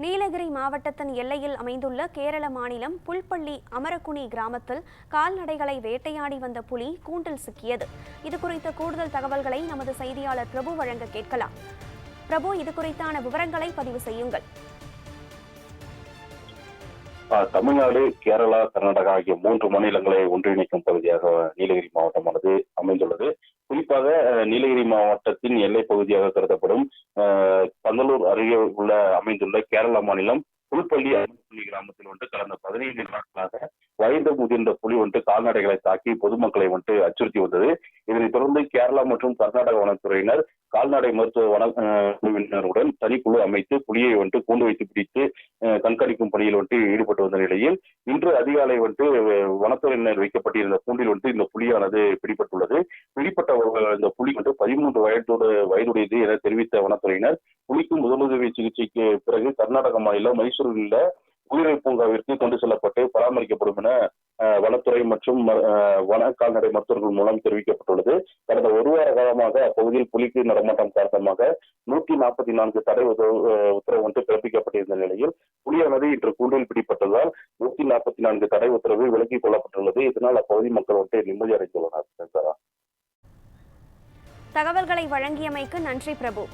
நீலகிரி மாவட்டத்தின் எல்லையில் அமைந்துள்ள கேரள மாநிலம் புல்பள்ளி அமரக்குணி கிராமத்தில் கால்நடைகளை வேட்டையாடி வந்த புலி கூண்டில் சிக்கியது. இதுகுறித்த கூடுதல் தகவல்களை நமது செய்தியாளர் பிரபு வழங்க கேட்கலாம். பிரபு, இது குறித்தான விவரங்களை பதிவு செய்யுங்கள். தமிழ்நாடு, கேரளா, கர்நாடகா ஆகிய 3 மாநிலங்களை ஒன்றிணைக்கும் பகுதியாக நீலகிரி மாவட்டமானது அமைந்துள்ளது. குறிப்பாக நீலகிரி மாவட்டத்தின் எல்லை பகுதியாக கருதப்படும் பந்தலூர் அருகே அமைந்துள்ள கேரள மாநிலம் புல்பள்ளி அமரக்குணி கிராமத்தில் கடந்த 15 நாட்களாக வயது முதிர்ந்த புலி கால்நடைகளை தாக்கி பொதுமக்களை அச்சுறுத்தி வந்தது. இதனைத் தொடர்ந்து கேரளா மற்றும் கர்நாடக வனத்துறையினர் கால்நடை மருத்துவ குழுவினருடன் தனிக்குழு அமைத்து புலியை கூண்டு வைத்து பிடித்து கண்காணிக்கும் பணியில் ஈடுபட்டு வந்த நிலையில் இன்று அதிகாலை வனத்துறையினர் வைக்கப்பட்டிருந்த கூண்டில் இந்த புலியானது பிடிபட்டுள்ளது. பிடிப்பட்ட இந்த புலி 13 வயதுடையது என தெரிவித்த வனத்துறையினர் புலிக்கு முதலுதவி சிகிச்சைக்கு பிறகு கர்நாடக மாநிலம் மைசூரில் உள்ள உயிரியல் பூங்காவிற்கு கொண்டு செல்லப்பட்டு பராமரிக்கப்படும் என வனத்துறை மற்றும் வன கால்நடை மருத்துவர்கள் மூலம் தெரிவிக்கப்பட்டுள்ளது. கடந்த 1 வார காலமாக அப்பகுதியில் புலிக்கு நடமாட்டம் காரணமாக 144 தடை உத்தரவு பிறப்பிக்கப்பட்டிருந்த நிலையில் புலியானது இன்று கூண்டில் பிடிப்பட்டதால் 144 தடை உத்தரவு விலக்கிக் கொள்ளப்பட்டுள்ளது. இதனால் அப்பகுதி மக்கள் நிம்மதி அடைந்துள்ளனர். தகவல்களை வழங்கியமைக்கு நன்றி பிரபு.